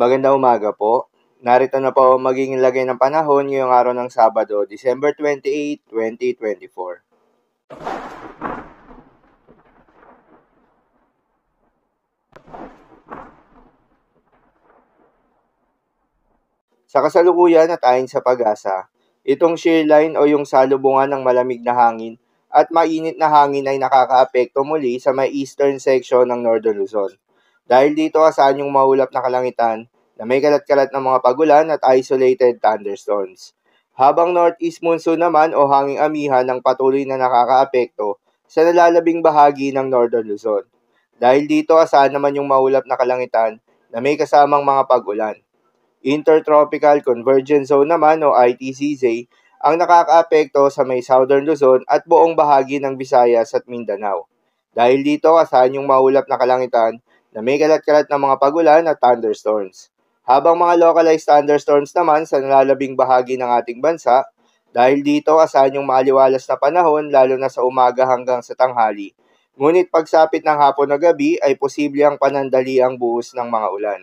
Magandang umaga po. Narito na po ang magiging lagay ng panahon ngayong araw ng Sabado, December 28, 2024. Sa kasalukuyan at ayon sa pag-asa, itong shear line o yung salubungan ng malamig na hangin at mainit na hangin ay nakakaapekto muli sa may eastern section ng Northern Luzon. Dahil dito asahan yung maulap na kalangitan na may kalat-kalat ng mga pagulan at isolated thunderstorms. Habang northeast monsoon naman o hanging amihan ng patuloy na nakakaapekto sa nalalabing bahagi ng Northern Luzon. Dahil dito asahan naman yung maulap na kalangitan na may kasamang mga pagulan. Intertropical Convergence Zone naman o ITCZ ang nakakaapekto sa may Southern Luzon at buong bahagi ng Visayas at Mindanao. Dahil dito asahan yung maulap na kalangitan na may kalat-kalat na mga pagulan at thunderstorms. Habang mga localized thunderstorms naman sa nalalabing bahagi ng ating bansa, dahil dito asahan yung maaliwalas na panahon lalo na sa umaga hanggang sa tanghali. Ngunit pagsapit ng hapon na gabi ay posible ang panandali ang buhos ng mga ulan.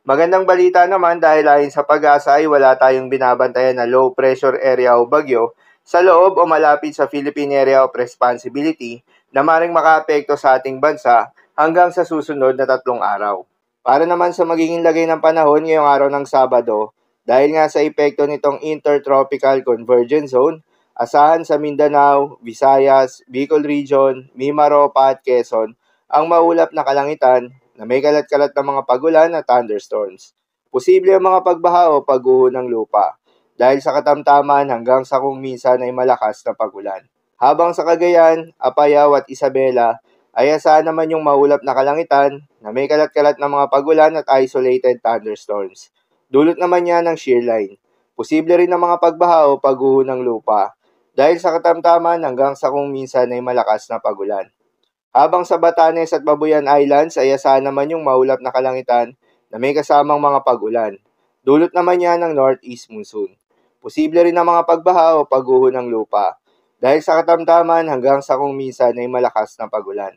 Magandang balita naman dahil ayon sa pag-asa ay wala tayong binabantayan na low pressure area o bagyo sa loob o malapit sa Philippine Area of Responsibility na maring makaapekto sa ating bansa hanggang sa susunod na 3 araw. Para naman sa magiging lagay ng panahon ngayong araw ng Sabado, dahil nga sa epekto nitong Intertropical Convergence Zone, asahan sa Mindanao, Visayas, Bicol Region, Mimaropa at Quezon ang maulap na kalangitan na may kalat-kalat na mga pagulan at thunderstorms. Posible ang mga pagbaha o pagguho ng lupa dahil sa katamtaman hanggang sa kung minsan ay malakas na pagulan. Habang sa Cagayan, Apayao at Isabela ay asahan naman yung maulap na kalangitan na may kalat-kalat na mga pagulan at isolated thunderstorms. Dulot naman yan ng shear line. Posible rin ang mga pagbaha o pagguho ng lupa dahil sa katamtaman hanggang sa kung minsan ay malakas na pagulan. Habang sa Batanes at Babuyan Islands ay asahan naman yung maulap na kalangitan na may kasamang mga pag-ulan. Dulot naman yan ng northeast monsoon. Posible rin ang mga pagbaha o pagguho ng lupa dahil sa katamtaman hanggang sa kung minsan ay malakas na pag-ulan.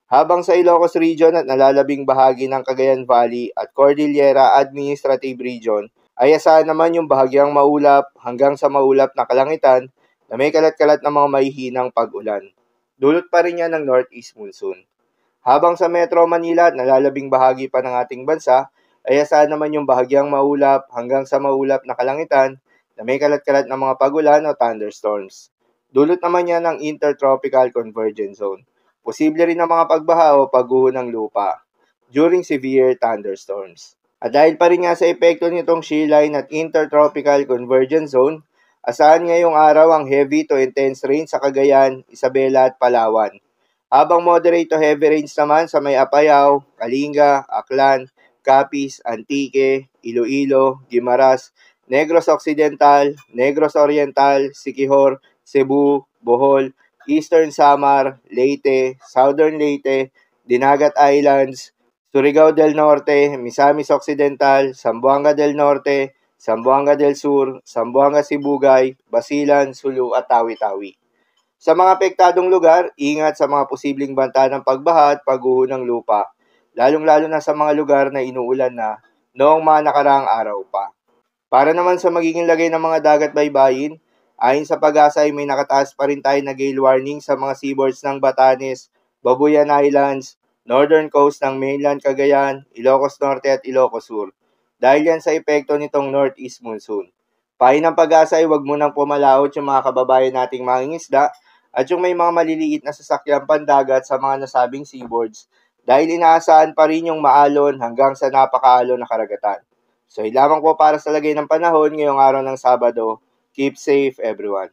Habang sa Ilocos Region at nalalabing bahagi ng Cagayan Valley at Cordillera Administrative Region ay asahan naman yung bahagyang maulap hanggang sa maulap na kalangitan na may kalat-kalat na mga mahihinang pag-ulan. Dulot pa rin yan ng northeast monsoon. Habang sa Metro Manila at nalalabing bahagi pa ng ating bansa, ay asahan naman yung bahagyang maulap hanggang sa maulap na kalangitan na may kalat-kalat na mga pagulan o thunderstorms. Dulot naman yan ng Intertropical Convergence Zone. Posible rin ang mga pagbaha o pagguho ng lupa during severe thunderstorms. At dahil pa rin nga sa epekto nitong shear line at Intertropical Convergence Zone, asahan ngayong araw ang heavy to intense rain sa Cagayan, Isabela at Palawan. Habang moderate to heavy rains naman sa may Apayao, Kalinga, Aklan, Capiz, Antique, Iloilo, Guimaras, Negros Occidental, Negros Oriental, Siquijor, Cebu, Bohol, Eastern Samar, Leyte, Southern Leyte, Dinagat Islands, Surigao del Norte, Misamis Occidental, Zamboanga del Norte, Zamboanga del Sur, Zamboanga Sibugay, Basilan, Sulu at Tawi-Tawi. Sa mga apektadong lugar, ingat sa mga posibleng banta ng pagbaha at pagguho ng lupa, lalong-lalo na sa mga lugar na inuulan na noong mga nakaraang araw pa. Para naman sa magiging lagay ng mga dagat baybayin, ayon sa pag-asa ay may nakataas pa rin tayo na gale warning sa mga seaboards ng Batanes, Babuyan Islands, northern coast ng mainland Cagayan, Ilocos Norte at Ilocos Sur. Dahil yan sa epekto nitong northeast monsoon. Payo ng pag-asa ay huwag munang pumalaot yung mga kababayan nating mangingisda at yung may mga maliliit na sasakyang pandagat sa mga nasabing seaboards dahil inaasahan pa rin yung maalon hanggang sa napakaalon na karagatan. So, lamang po para sa lagay ng panahon ngayong araw ng Sabado. Keep safe everyone.